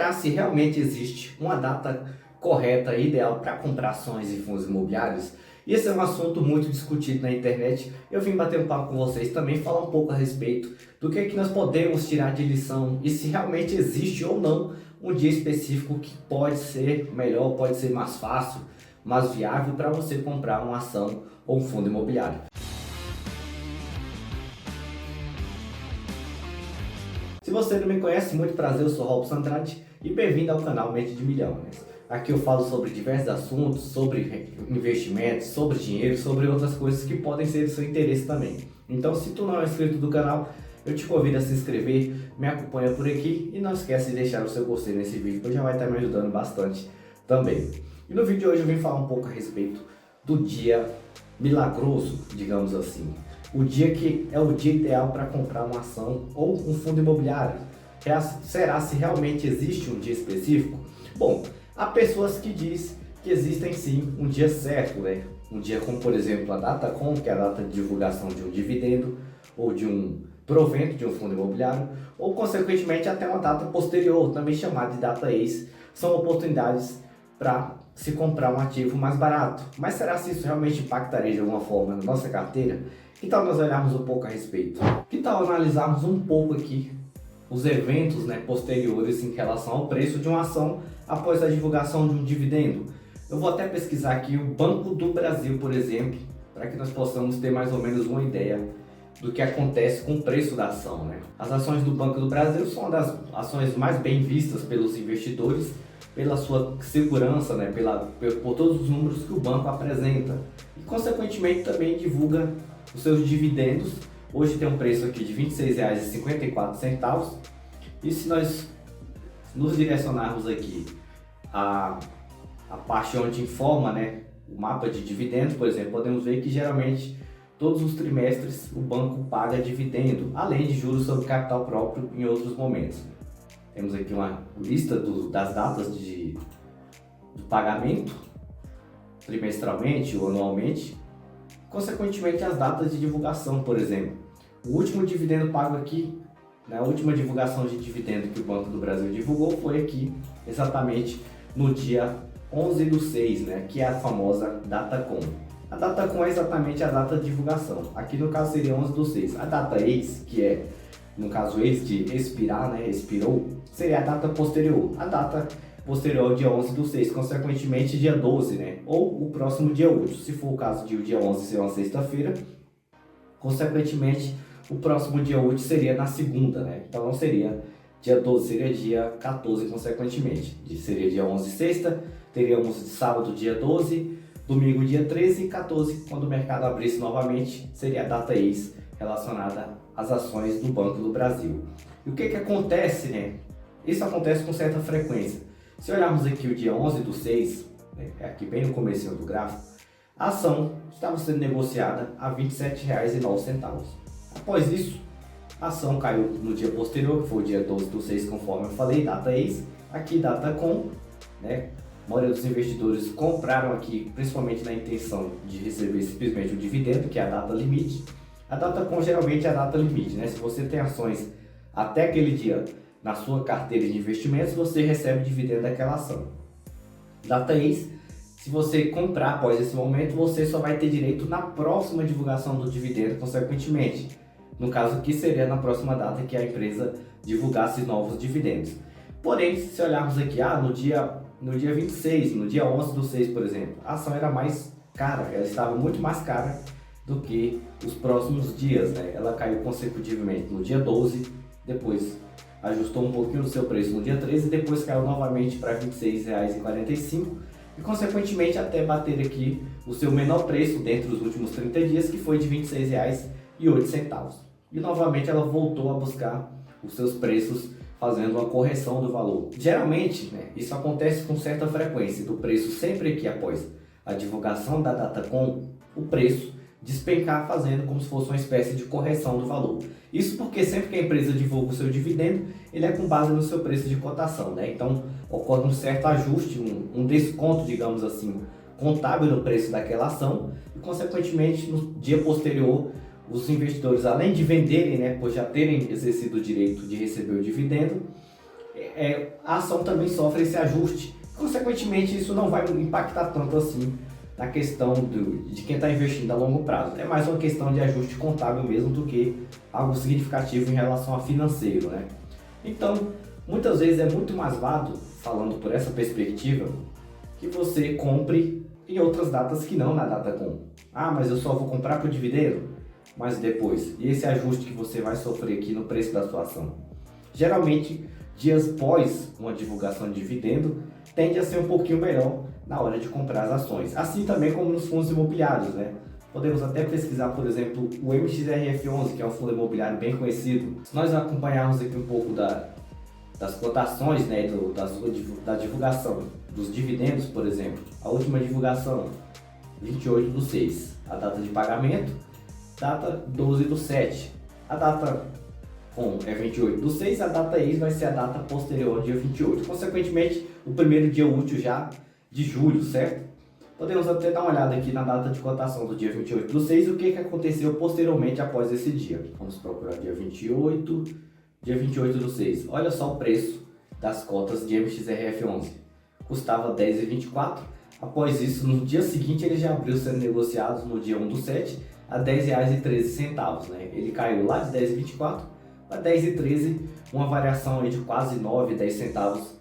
será se realmente existe uma data correta e ideal para comprar ações e fundos imobiliários? E esse é um assunto muito discutido na internet. Eu vim bater um papo com vocês também, falar um pouco a respeito do que é que nós podemos tirar de lição e se realmente existe ou não um dia específico que pode ser melhor, pode ser mais fácil, mais viável para você comprar uma ação ou um fundo imobiliário. Se você não me conhece, muito prazer, eu sou Robson Andrade e bem-vindo ao canal Mente de Milhões. Aqui eu falo sobre diversos assuntos, sobre investimentos, sobre dinheiro, sobre outras coisas que podem ser do seu interesse também. Então, se tu não é inscrito do canal, eu te convido a se inscrever, me acompanha por aqui e não esquece de deixar o seu gostei nesse vídeo, que já vai estar me ajudando bastante também. E no vídeo de hoje eu vim falar um pouco a respeito do dia milagroso, digamos assim. O dia que é o dia ideal para comprar uma ação ou um fundo imobiliário. Será se realmente existe um dia específico? Bom, há pessoas que dizem que existem sim um dia certo, né? Um dia como, por exemplo, a data com, que é a data de divulgação de um dividendo ou de um provento de um fundo imobiliário, ou consequentemente até uma data posterior, também chamada de data ex. São oportunidades para se comprar um ativo mais barato. Mas será se isso realmente impactaria de alguma forma na nossa carteira? Que tal nós olharmos um pouco a respeito? Que tal analisarmos um pouco aqui os eventos, posteriores em relação ao preço de uma ação após a divulgação de um dividendo? Eu vou até pesquisar aqui o Banco do Brasil, por exemplo, para que nós possamos ter mais ou menos uma ideia do que acontece com o preço da ação, As ações do Banco do Brasil são uma das ações mais bem vistas pelos investidores, pela sua segurança, por todos os números que o banco apresenta e, consequentemente, também divulga os seus dividendos. Hoje tem um preço aqui de R$ 26,54 e se nós nos direcionarmos aqui a parte onde informa, o mapa de dividendos, por exemplo, podemos ver que geralmente todos os trimestres o banco paga dividendo, além de juros sobre capital próprio em outros momentos. Temos aqui uma lista das datas do pagamento, trimestralmente ou anualmente, consequentemente as datas de divulgação, por exemplo. O último dividendo pago aqui, a última divulgação de dividendo que o Banco do Brasil divulgou foi aqui, exatamente no dia 11/6, que é a famosa data com. A data com é exatamente a data de divulgação. Aqui no caso seria 11/6. A data ex, que é, no caso ex de expirar, expirou, seria a data posterior. A data posterior ao dia 11/6, consequentemente dia 12, ou o próximo dia útil. Se for o caso de o dia 11 ser uma sexta-feira, consequentemente o próximo dia útil seria na segunda, Então não seria dia 12, seria dia 14 consequentemente. Seria dia 11 sexta, teríamos sábado dia 12, domingo dia 13 e 14, quando o mercado abrisse novamente, seria a data ex relacionada às ações do Banco do Brasil. E o que acontece, Isso acontece com certa frequência. Se olharmos aqui o dia 11/6, aqui bem no comecinho do gráfico, a ação estava sendo negociada a R$ 27,09. Após isso, a ação caiu no dia posterior, que foi o dia 12/6, conforme eu falei, data ex, aqui data com, A maioria dos investidores compraram aqui, principalmente na intenção de receber simplesmente o dividendo, que é a data limite. A data com geralmente é a data limite, Se você tem ações até aquele dia na sua carteira de investimentos, você recebe dividendo daquela ação. Data ex, se você comprar após esse momento, você só vai ter direito na próxima divulgação do dividendo, consequentemente. No caso aqui seria na próxima data que a empresa divulgasse novos dividendos. Porém, se olharmos aqui, no dia 26, no dia 11/6, por exemplo, a ação era mais cara, ela estava muito mais cara do que os próximos dias, Ela caiu consecutivamente no dia 12, depois ajustou um pouquinho o seu preço no dia 13 e depois caiu novamente para R$ 26,45 e consequentemente até bater aqui o seu menor preço dentro dos últimos 30 dias, que foi de R$ 26,08. E novamente ela voltou a buscar os seus preços, fazendo uma correção do valor. Geralmente, isso acontece com certa frequência, do preço sempre aqui após a divulgação da data com, o preço despencar, fazendo como se fosse uma espécie de correção do valor. Isso porque sempre que a empresa divulga o seu dividendo, ele é com base no seu preço de cotação, Então ocorre um certo ajuste, um desconto, digamos assim, contábil no preço daquela ação e, consequentemente, no dia posterior, os investidores, além de venderem, por já terem exercido o direito de receber o dividendo, a ação também sofre esse ajuste. Consequentemente, isso não vai impactar tanto assim na questão de quem está investindo a longo prazo. É mais uma questão de ajuste contábil mesmo do que algo significativo em relação a financeiro, né? Então, muitas vezes é muito mais válido, falando por essa perspectiva, que você compre em outras datas que não na data com. Ah, mas eu só vou comprar para o dividendo? Mas depois, e esse ajuste que você vai sofrer aqui no preço da sua ação? Geralmente, dias pós uma divulgação de dividendo, tende a ser um pouquinho melhor na hora de comprar as ações. Assim também como nos fundos imobiliários, né? Podemos até pesquisar, por exemplo, o MXRF11, que é um fundo imobiliário bem conhecido. Se nós acompanharmos aqui um pouco das cotações, né, da divulgação dos dividendos, por exemplo, a última divulgação, 28/6, a data de pagamento, data 12/7, a data com é 28/6, a data ex vai ser a data posterior ao dia 28, consequentemente o primeiro dia útil já de julho, certo? Podemos até dar uma olhada aqui na data de cotação do dia 28/6, o que aconteceu posteriormente após esse dia. Vamos procurar dia 28/6. Olha só o preço das cotas de MXRF11. Custava R$10,24. Após isso, no dia seguinte, ele já abriu sendo negociado no dia 1/7 a R$10,13. Né? Ele caiu lá de R$10,24 para R$10,13, uma variação aí de quase 9, 10 centavos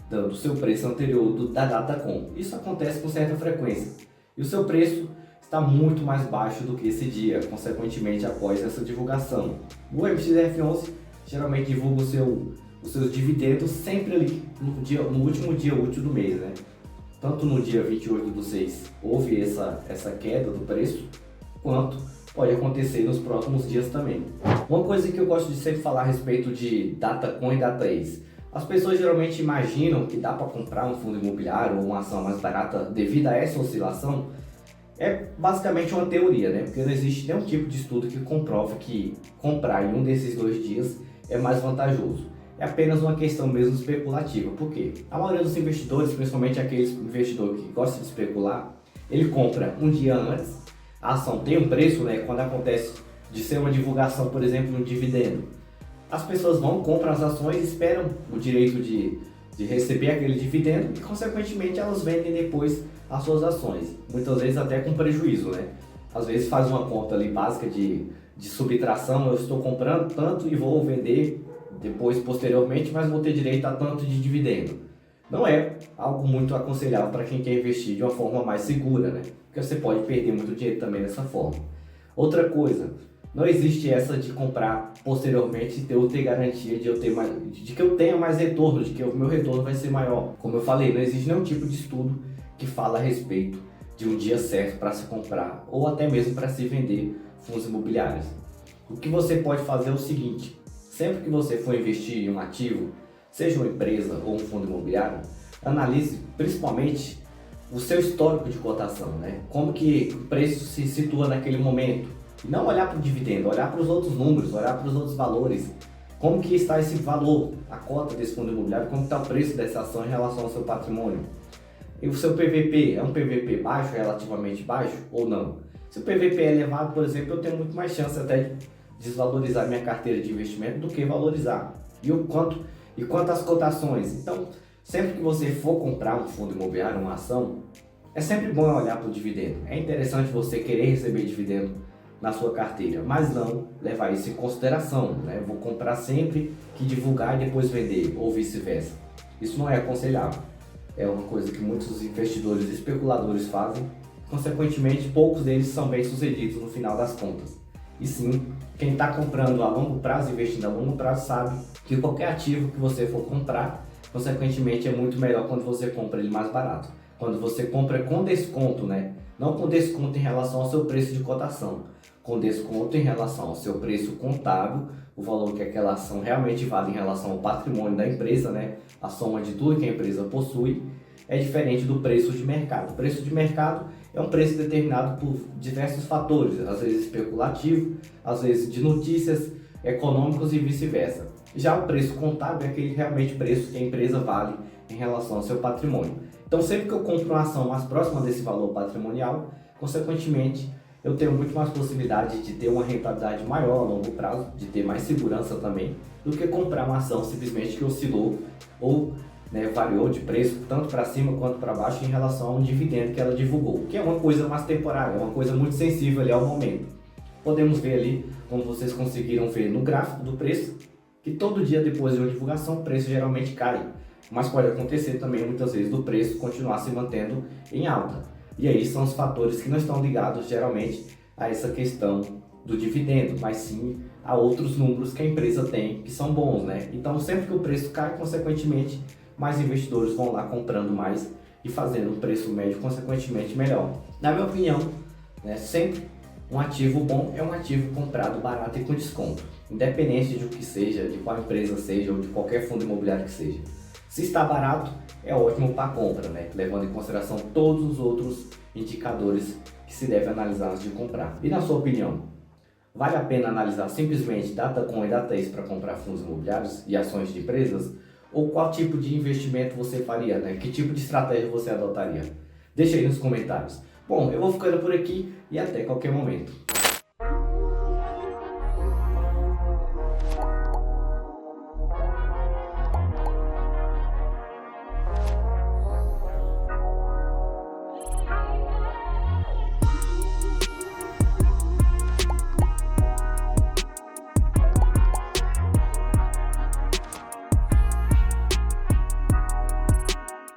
do seu preço anterior da data com. Isso acontece com certa frequência. E o seu preço está muito mais baixo do que esse dia, consequentemente após essa divulgação. O MXRF11 geralmente divulga os seus dividendos sempre ali no último dia útil do mês, né? Tanto no dia 28/6 houve essa queda do preço, quanto pode acontecer nos próximos dias também. Uma coisa que eu gosto de sempre falar a respeito de data com e data ex. As pessoas geralmente imaginam que dá para comprar um fundo imobiliário ou uma ação mais barata devido a essa oscilação. É basicamente uma teoria, né? Porque não existe nenhum tipo de estudo que comprove que comprar em um desses 2 dias é mais vantajoso. É apenas uma questão mesmo especulativa. Por quê? A maioria dos investidores, principalmente aqueles investidores que gostam de especular, ele compra um dia antes, a ação tem um preço, né? Quando acontece de ser uma divulgação, por exemplo, de um dividendo. As pessoas vão, compram as ações, esperam o direito de receber aquele dividendo e, consequentemente, elas vendem depois as suas ações. Muitas vezes até com prejuízo, né? Às vezes faz uma conta ali básica de subtração, eu estou comprando tanto e vou vender depois, posteriormente, mas vou ter direito a tanto de dividendo. Não é algo muito aconselhável para quem quer investir de uma forma mais segura, né? Porque você pode perder muito dinheiro também dessa forma. Outra coisa, não existe essa de comprar posteriormente e ter garantia de que eu tenha mais retorno, de que o meu retorno vai ser maior. Como eu falei, não existe nenhum tipo de estudo que fala a respeito de um dia certo para se comprar ou até mesmo para se vender fundos imobiliários. O que você pode fazer é o seguinte: sempre que você for investir em um ativo, seja uma empresa ou um fundo imobiliário, analise principalmente o seu histórico de cotação, né? Como que o preço se situa naquele momento. E não olhar para o dividendo, olhar para os outros números, olhar para os outros valores. Como que está esse valor, a cota desse fundo imobiliário, como está o preço dessa ação em relação ao seu patrimônio. E o seu PVP é um PVP baixo, relativamente baixo ou não? Se o PVP é elevado, por exemplo, eu tenho muito mais chance até de desvalorizar minha carteira de investimento do que valorizar. E quanto às cotações? Então, sempre que você for comprar um fundo imobiliário, uma ação, é sempre bom olhar para o dividendo. É interessante você querer receber dividendo na sua carteira, mas não levar isso em consideração, né? Vou comprar sempre que divulgar e depois vender, ou vice-versa. Isso não é aconselhável. É uma coisa que muitos investidores e especuladores fazem, consequentemente poucos deles são bem sucedidos no final das contas. E sim, quem está comprando a longo prazo, investindo a longo prazo, sabe que qualquer ativo que você for comprar, consequentemente é muito melhor quando você compra ele mais barato. Quando você compra com desconto, né? Não com desconto em relação ao seu preço de cotação, com desconto em relação ao seu preço contábil, o valor que aquela ação realmente vale em relação ao patrimônio da empresa, né? A soma de tudo que a empresa possui, é diferente do preço de mercado. O preço de mercado é um preço determinado por diversos fatores, às vezes especulativo, às vezes de notícias econômicas e vice-versa. Já o preço contábil é aquele realmente preço que a empresa vale em relação ao seu patrimônio. Então, sempre que eu compro uma ação mais próxima desse valor patrimonial, consequentemente, eu tenho muito mais possibilidade de ter uma rentabilidade maior a longo prazo, de ter mais segurança também, do que comprar uma ação simplesmente que oscilou ou variou de preço tanto para cima quanto para baixo em relação a um dividendo que ela divulgou, que é uma coisa mais temporária, uma coisa muito sensível ali ao momento. Podemos ver ali, como vocês conseguiram ver no gráfico do preço, que todo dia depois de uma divulgação o preço geralmente cai, mas pode acontecer também muitas vezes do preço continuar se mantendo em alta. E aí são os fatores que não estão ligados geralmente a essa questão do dividendo, mas sim a outros números que a empresa tem que são bons, né? Então sempre que o preço cai, consequentemente, mais investidores vão lá comprando mais e fazendo um preço médio consequentemente melhor. Na minha opinião, sempre um ativo bom é um ativo comprado barato e com desconto, independente de o que seja, de qual empresa seja ou de qualquer fundo imobiliário que seja. Se está barato, é ótimo para compra, levando em consideração todos os outros indicadores que se deve analisar antes de comprar. E na sua opinião, vale a pena analisar simplesmente Datacom e Dataex para comprar fundos imobiliários e ações de empresas? Ou qual tipo de investimento você faria, Que tipo de estratégia você adotaria? Deixa aí nos comentários. Bom, eu vou ficando por aqui e até qualquer momento.